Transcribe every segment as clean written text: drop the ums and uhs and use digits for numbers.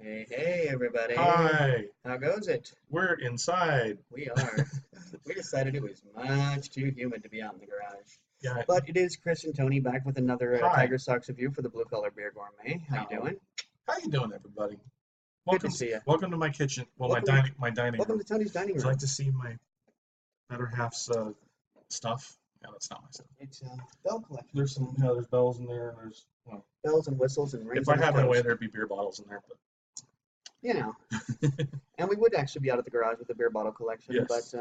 Hey, hey, everybody. Hi, How goes it? we're inside. We are. We decided it was much too humid to be out in the garage. Yeah, But it is Chris and Tony back with another hi. TigerSox review for the Blue Collar Beer Gourmet. How you How doing? how you doing, everybody? Good to Welcome, see you. welcome to my kitchen. Well, my Welcome to dining welcome room. to Tony's dining Would you room. like to see my better half's stuff? Yeah, that's not my stuff. It's a bell collection. There's bells in there. Bells and whistles and rings If on I his had my way, toes. there'd be beer bottles in there. You know, But and we would actually be out at the garage with the beer bottle collection, but yes,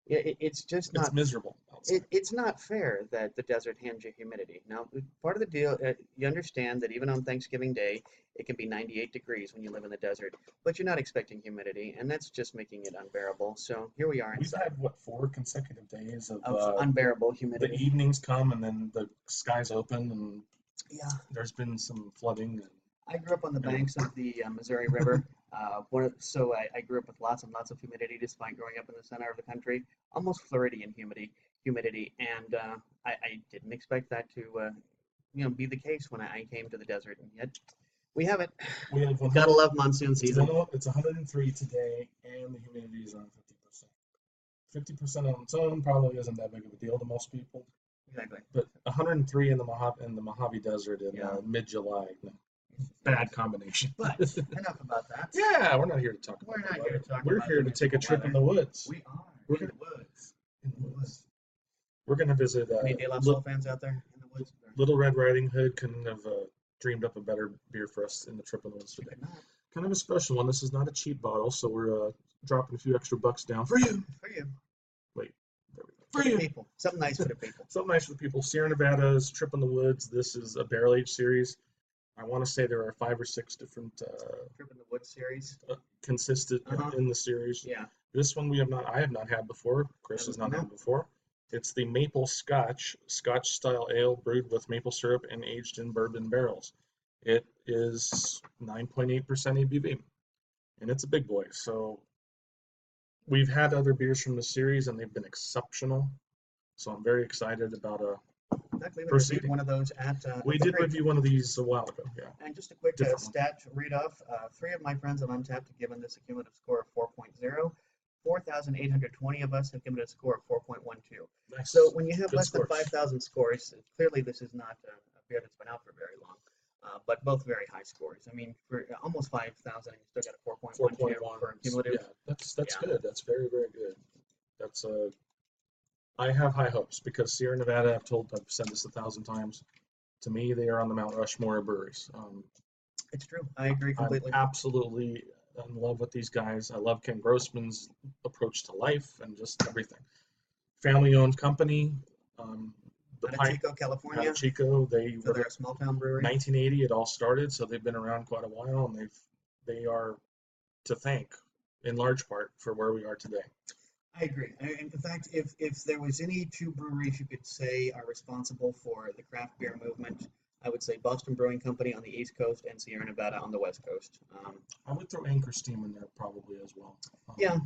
it's just it's not miserable outside. it's not fair that the desert hands you humidity. Now, part of the deal, you understand that even on Thanksgiving Day, it can be 98 degrees when you live in the desert, but you're not expecting humidity, and that's just making it unbearable. So here we are We've inside had what 4 consecutive days of of unbearable the humidity. evenings come and then the skies open and Yeah, there's been some flooding and I grew up on the anyway. banks of the Missouri River. So I grew up with lots and lots of humidity, despite growing up in the center of the country, almost Floridian humidity, and I didn't expect that to be the case when I came to the desert, and yet we have it. We have Gotta 100. love monsoon season. It's 103 today, and the humidity is on 50%. 50% on its own probably isn't that big of a deal to most people, Exactly. but 103 in the Mojave Desert in Yeah. mid-July, no, bad combination. But enough about that. Yeah, we're not here to talk We're about not the here to weather. talk We're about here the to take a miserable trip in weather. the woods. We are We're in gonna the woods. in In the the woods. woods. We're gonna visit Any De La Soul fans out there in the woods? Little Red Riding Hood. Couldn't have dreamed up a better beer for us in the trip in the woods We today. could not. Kind of a special one. This is not a cheap bottle, so we're dropping a few extra bucks down for you. For you. Wait, there we go. For For the you. people. Something nice for the people. Something nice for the people. Sierra Nevada's Trip in the Woods. This is a barrel age series. I want to say there are 5 or 6 different Trip in the Woods series. consistent in the series. Yeah. This one I have not had before. Chris has not No. had before. It's the Maple Scotch style ale brewed with maple syrup and aged in bourbon barrels. It is 9.8% ABV, and it's a big boy. So we've had other beers from the series, and they've been exceptional. So I'm very excited about Exactly. We reviewed proceeding. one of those at We the did Creek. review one of these a while ago. Yeah, And just a quick different one. stat read off. 3 of my friends on Untapped have given this a cumulative score of 4.0. 4,820 of us have given it a score of 4.12. Nice. So when you have Good less than scores. 5,000 scores, clearly this is not a beer that's been out for very long, but both very high scores. I mean, for almost 5,000, and you still got a 4.12 4.1. for cumulative. Yeah, that's Yeah. good. That's very, very good. That's I have high hopes because Sierra Nevada, I've said this 1,000 times. To me, they are on the Mount Rushmore of breweries. It's true. I agree I'm completely. absolutely in love with these guys. I love Ken Grossman's approach to life and just everything. Family-owned company. Out of Chico, Out California. of Chico, So they're a small town brewery. 1980. It all started, so they've been around quite a while, and they are to thank in large part for where we are today. I agree. In fact, if there was any 2 breweries you could say are responsible for the craft beer movement, I would say Boston Brewing Company on the East Coast and Sierra Nevada on the West Coast. I would throw Anchor Steam in there probably as well. Yeah.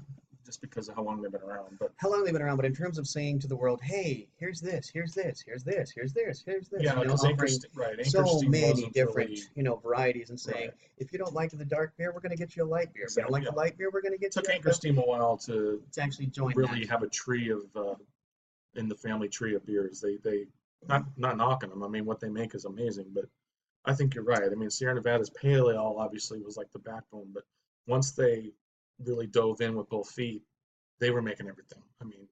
Just because of how long they've been around. But How long they've been around, but in terms of saying to the world, hey, here's this, here's this, here's this, here's this, here's this, yeah, because Anchor so Steam many wasn't different, really, varieties, and saying, right. if you don't like the dark beer, we're going to get you a light beer. If you don't Exactly, like yeah. the light beer, we're going to get It took you Anchor Steam a while to actually join really that. have a tree of in the family tree of beers. They not knocking them. I mean, what they make is amazing, but I think you're right. I mean, Sierra Nevada's pale ale obviously was like the backbone, but once they really dove in with both feet, they were making everything. I mean,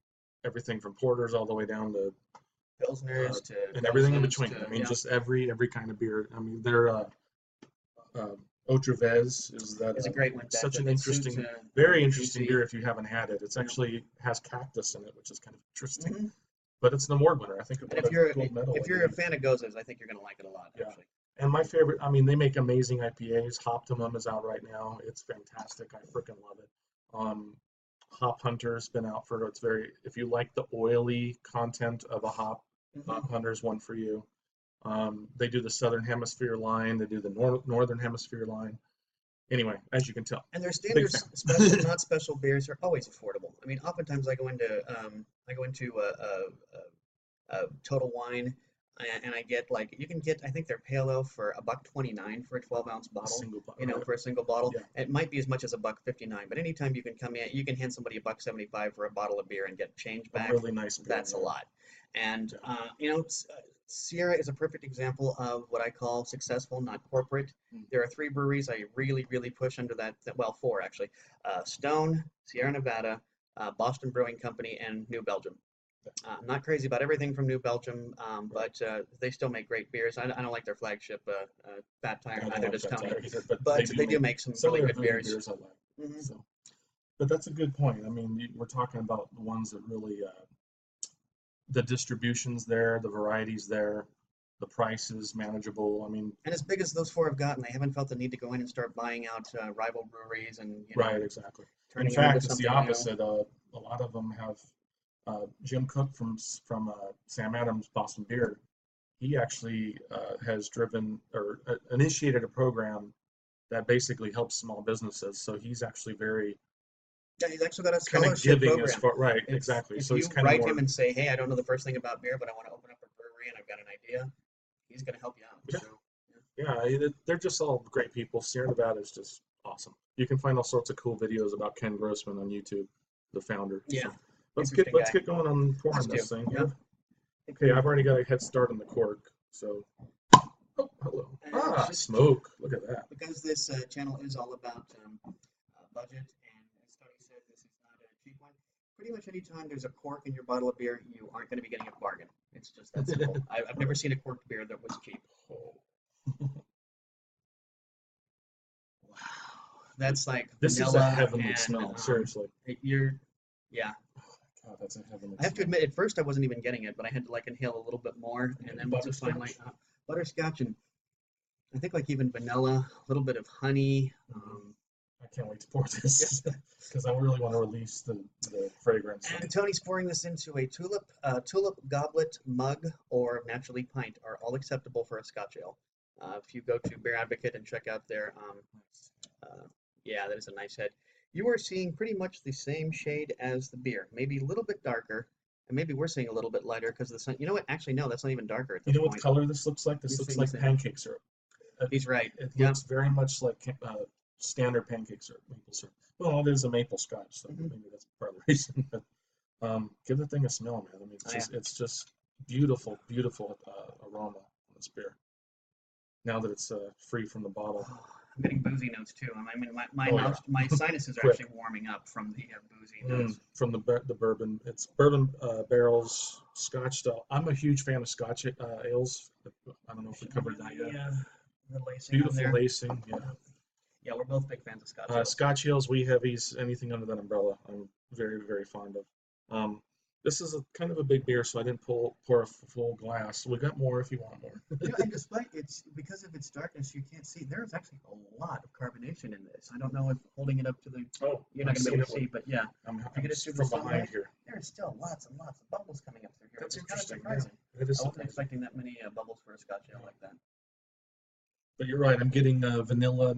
everything from porters all the way down to Pilsners to and everything in Pilsens between. to, I mean, yeah. just every kind of beer. I mean, their Otravez is that It's a great one. such an That suits, interesting, very interesting juicy. beer if you haven't had it. It's Yeah. actually has cactus in it, which is kind of interesting. Mhm. But it's an award winner. I think it And won a gold medal. if I you're a believe. fan of Gozas, I think you're going to like it a lot. Yeah. Actually. And my favorite, I mean, they make amazing IPAs. Hoptimum is out right now. It's fantastic. I freaking love it. Hop Hunter's been out for it's very. If you like the oily content of a hop, Mhm. Hop Hunter's one for you. They do the Southern Hemisphere line. They do the Northern Hemisphere line. Anyway, as you can tell, And their big standard fan. special, not special beers are always affordable. I mean, oftentimes I go into Total Wine, and I get like you can get I think they're pale ale for $1.29 for a 12-ounce A bottle. single, For a single bottle. yeah, It might be as much as $1.59, but anytime you can come in, you can hand somebody $1.75 for a bottle of beer and get change a back. really nice beer, That's a lot. And yeah, Sierra is a perfect example of what I call successful, not corporate. yeah. There are three breweries I really, really push under well, four actually: Stone, Sierra Nevada, Boston Brewing Company, and New Belgium. I'm not crazy about everything from New Belgium, Right. but they still make great beers. I don't like their flagship Fat Tire, I don't neither like does that Tony, tire either, but they but do they do make make some some of really their good bougie beers. beers I like. Hmm. So, but that's a good point. I mean, we're talking about the ones that really, the distribution's there, the variety's there, the price is manageable. I mean, And as big as those four have gotten, they haven't felt the need to go in and start buying out rival breweries and right, exactly. In turning them into fact, it's the something new. opposite. A lot of them have Jim Cook from Sam Adams Boston Beer. He actually has driven or initiated a program that basically helps small businesses. So he's actually very Yeah, he's actually got a kind of scholarship giving as program. far, right, exactly. If So he's you kind of write him more, and say, "Hey, I don't know the first thing about beer, but I want to open up a brewery and I've got an idea," he's going to help you out. yeah, So, yeah, they're just all great people. Sierra Nevada is just awesome. You can find all sorts of cool videos about Ken Grossman on YouTube, the founder. yeah, So interesting let's guy. get going on Let's pouring do. this thing Yeah. here. Okay, I've already got a head start on the cork. So, oh, hello. And Ah, just smoke. Look at that. because this channel is all about budget, and as Tony said, this is not a cheap one. Pretty much any time there's a cork in your bottle of beer, you aren't going to be getting a bargain. It's just that simple. I've never seen a corked beer that was cheap. Oh, Wow, that's like this is a vanilla heavenly and smell. Seriously. you're, yeah. God, that's a heavenly I have to smell. admit, at first I wasn't even getting it, but I had to like inhale a little bit more, I'm and getting then once it finally butterscotch. butterscotch and I think like even vanilla, a little bit of honey. Mhm. I can't wait to pour Yeah. this because I really want to release the fragrance. And Tony's pouring this into a tulip goblet, mug, or naturally pint are all acceptable for a Scotch ale. If you go to Beer Advocate and check out their, yeah, that is a nice head. You are seeing pretty much the same shade as the beer, maybe a little bit darker, and maybe we're seeing a little bit lighter because the sun. You know what? Actually, no, that's not even darker at You this know what point. color this looks like? You're This looks seeing the like same. pancake syrup. It, He's right. it Yeah. looks very much like standard pancake syrup, maple syrup. Well, it is a maple scotch, so Hmm. maybe that's part of the reason. But give the thing a smell, man. I mean, Oh, yeah. it's just beautiful, beautiful aroma on this beer. Now that it's free from the bottle. Oh, I'm getting boozy notes too. I mean, my Oh yeah, my sinuses are quick. actually warming up from the boozy notes. From the bourbon. It's bourbon barrels, Scotch style. I'm a huge fan of Scotch ales. I don't know if we Showing covered you that yet. the lacing on Beautiful there. lacing, yeah. Yeah, we're both big fans of Scotch ales. Scotch ales, wee heavies, anything under that umbrella, I'm very, very fond of. Um, this is a kind of a big beer, so I didn't pour a full glass. We got more if you want more. And despite it's because of its darkness, you can't see. There's actually a lot of carbonation in this. I don't know if holding it up to the Oh, you're not I've going to be seen able it to see, but yeah, I'm, if you get it through the from behind sunlight, here. there's still lots and lots of bubbles coming up through here. That's It's kind of interesting. Yeah, surprising. it is I wasn't surprising. expecting that many bubbles for a Scotch ale like that. But you're right. I'm getting vanilla,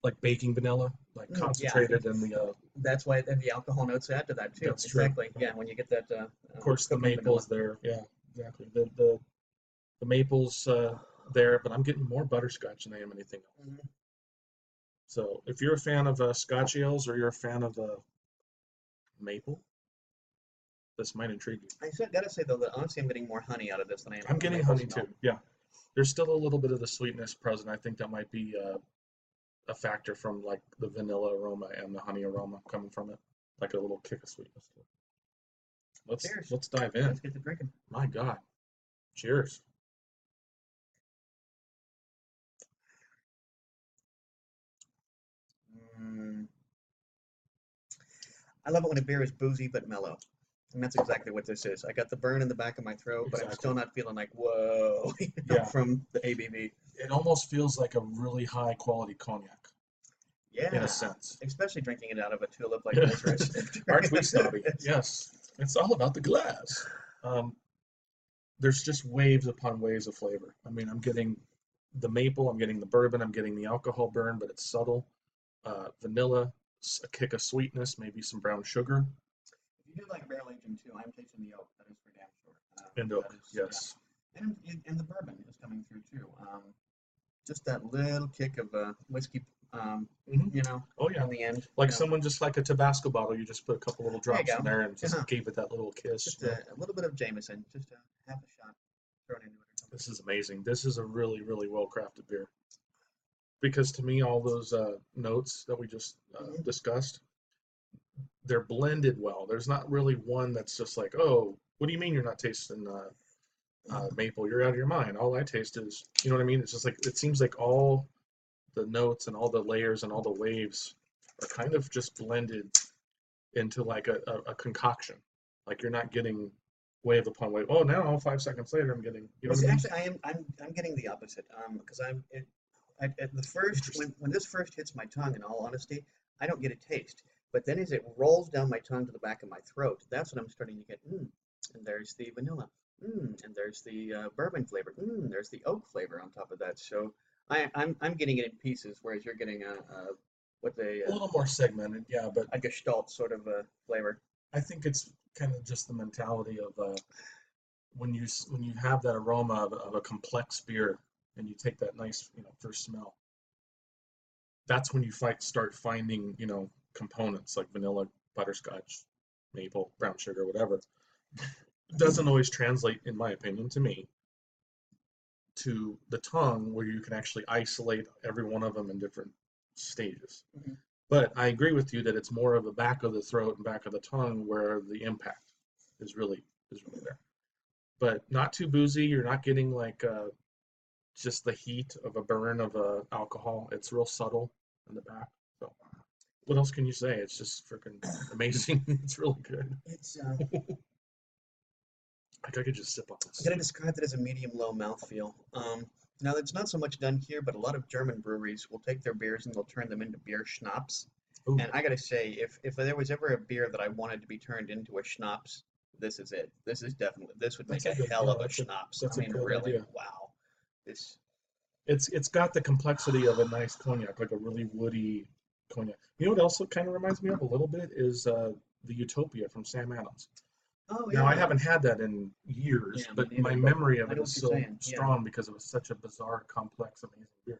like baking vanilla, like Yeah, concentrated in the. that's why the alcohol notes add to that too. That's true. Exactly. Yeah, when you get that Of course, the cooking vanilla. maples there. Yeah, exactly. The maples there, but I'm getting more butterscotch than I am anything else. Mhm. So if you're a fan of Scotch ales or you're a fan of maple, this might intrigue you. Gotta say though that honestly, I'm getting more honey out of this than I am I'm from the getting maple honey smell. too. Yeah, there's still a little bit of the sweetness present. I think that might be a factor from like the vanilla aroma and the honey aroma coming from it, like a little kick of sweetness to it. Cheers. Let's dive in. Let's get to drinking. My God, cheers. Mm. I love it when a beer is boozy but mellow. And that's exactly what this is. I got the burn in the back of my throat, but I'm Exactly. still not feeling like, whoa, Yeah, from the ABV. it almost feels like a really high quality cognac in a Yeah, sense. especially drinking it out of a tulip like this, Rich. Aren't we snobby? Yes, it's all about the glass. Um, there's just waves upon waves of flavor. I mean, I'm getting the maple, I'm getting the bourbon, I'm getting the alcohol burn, but it's subtle. Vanilla, a kick of sweetness, maybe some brown sugar, If you do like barrel aging too, I'm tasting the oak. That is for damn sure. and That oak. is, yeah. Yes. And the bourbon is coming through too. Just that little kick of whiskey, Hmm. you know, Oh yeah, in the end. like someone just like a Tabasco bottle, you just put a couple little There you drops in go. there and just Yeah, gave it that little kiss. just a little bit of Jameson, just a half a shot thrown into it or something. This is amazing. This is a really, really well crafted beer. Because to me, all those notes that we just Hmm. discussed, they're blended well. There's not really one that's just like, oh, what do you mean you're not tasting maple? You're out of your mind. All I taste is, you know what I mean? It's just like it seems like all the notes and all the layers and all the waves are kind of just blended into like a concoction. Like you're not getting wave upon wave. Oh, now 5 seconds later, I'm getting, you know Well, what see, I mean? actually, I'm getting the opposite. Because at the first Interesting. when this first hits my tongue, in all honesty, I don't get a taste. But then as it rolls down my tongue to the back of my throat, that's when I'm starting to get and there's the vanilla, and there's the bourbon flavor, there's the oak flavor on top of that. So I'm getting it in pieces, whereas you're getting what A little more segmented, yeah, but a gestalt sort of flavor. I think it's kind of just the mentality of when you have that aroma of a complex beer and you take that nice first smell, that's when you start finding components like vanilla, butterscotch, maple, brown sugar, whatever. It doesn't always translate, in my opinion, to me, to the tongue where you can actually isolate every one of them in different stages. Mhm. But I agree with you that it's more of the back of the throat and back of the tongue where the impact is really there. But not too boozy. You're not getting like just the heat of a burn of alcohol. It's real subtle in the back. So what else can you say? It's just freaking amazing. It's really good. It's Like I could just sip on I'm this. gonna describe it as a medium-low mouthfeel. Now that's not so much done here, but a lot of German breweries will take their beers and they'll turn them into beer schnapps. Ooh, And I gotta say, if there was ever a beer that I wanted to be turned into a schnapps, this is it. This would make that's a a good. hell Yeah, of a schnapps. I that's a mean, good really, idea. wow. This It's got the complexity of a nice cognac, like a really woody cognac. You know what else it kind of reminds me of a little bit is the Utopia from Sam Adams. Oh Now I yeah. haven't had that in years, Yeah, me but my neither, but memory of I it know is what you're so saying. Yeah. strong because it was such a bizarre, complex, amazing beer.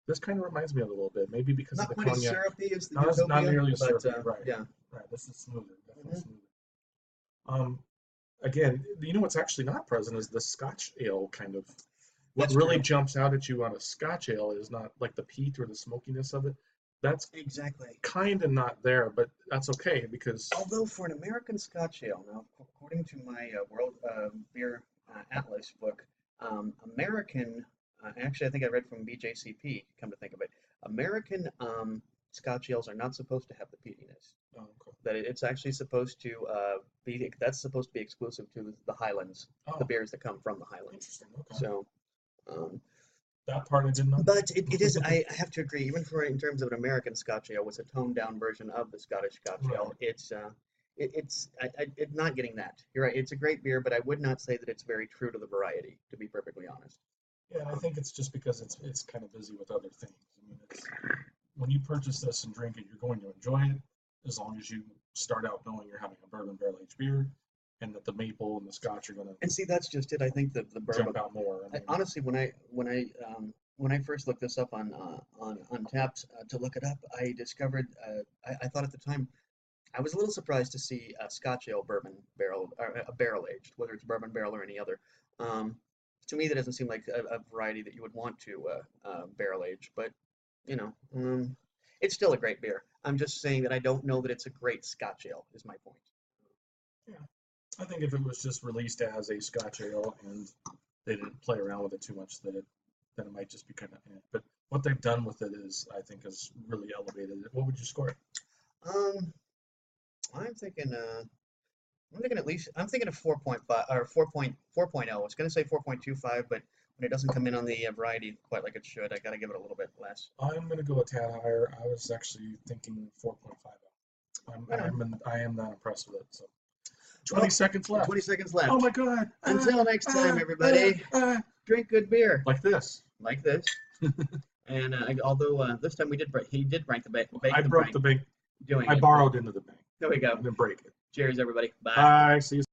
This kind of reminds me of it a little bit, maybe because of Not the quite as cognac. syrupy as the Not Utopia, nearly as but syrupy, right? yeah. Right. This is smoother, definitely Hmm. smoother. Um, Again, what's actually not present is the Scotch ale kind of. What That's really true. jumps out at you on a Scotch ale is not like the peat or the smokiness of it. That's Exactly. kind of not there, but that's okay because Although for an American Scotch ale, now according to my World Beer Atlas book, American, actually I think I read from BJCP, come to think of it, American Scotch ales are not supposed to have the peatiness. oh, okay. That it's actually supposed to that's supposed to be exclusive to the Highlands, the Oh, beers that come from the Highlands. interesting. Okay, So, um, that part I didn't know. but it is, I have to agree, even for in terms of an American Scotch ale, was a toned down version of the Scottish Scotch ale. Right. It's not getting that. You're right. It's a great beer, but I would not say that it's very true to the variety, to be perfectly honest. Yeah, and I Um, think it's just because it's kind of busy with other things. I mean, it's when you purchase this and drink it, you're going to enjoy it as long as you start out knowing you're having a bourbon barrel aged beer, and that the maple and the Scotch are going to and see, that's just it. I think the bourbon. jump out more. I mean, Honestly, when I first looked this up on Taps to look it up, I discovered I thought at the time I was a little surprised to see a Scotch ale bourbon barrel or a barrel aged, whether it's bourbon barrel or any other. Um, to me, that doesn't seem like a variety that you would want to barrel age, but you know, it's still a great beer. I'm just saying that I don't know that it's a great Scotch ale. Is my point. yeah, I think if it was just released as a Scotch ale and they didn't play around with it too much, then it might just be kind of. But what they've done with it is, I think, has really elevated it. What would you score it? Um, I'm thinking. I'm thinking at least. I'm thinking of 4.5 or 4.4.0. I was going to say 4.25, but when it doesn't come in on the variety quite like it should, I got to give it a little bit less. I'm going to go a tad higher. I was actually thinking 4.5. Right on. I am not impressed with it. So 20 Well, seconds left. 20 seconds Oh left. my God. Until next time, everybody, drink good beer Like this. like this. And although this time he did break I the broke bank the bank. doing I it. But borrowed into the bank. there we I go. didn't break it. Cheers, everybody. Bye. Bye. See you.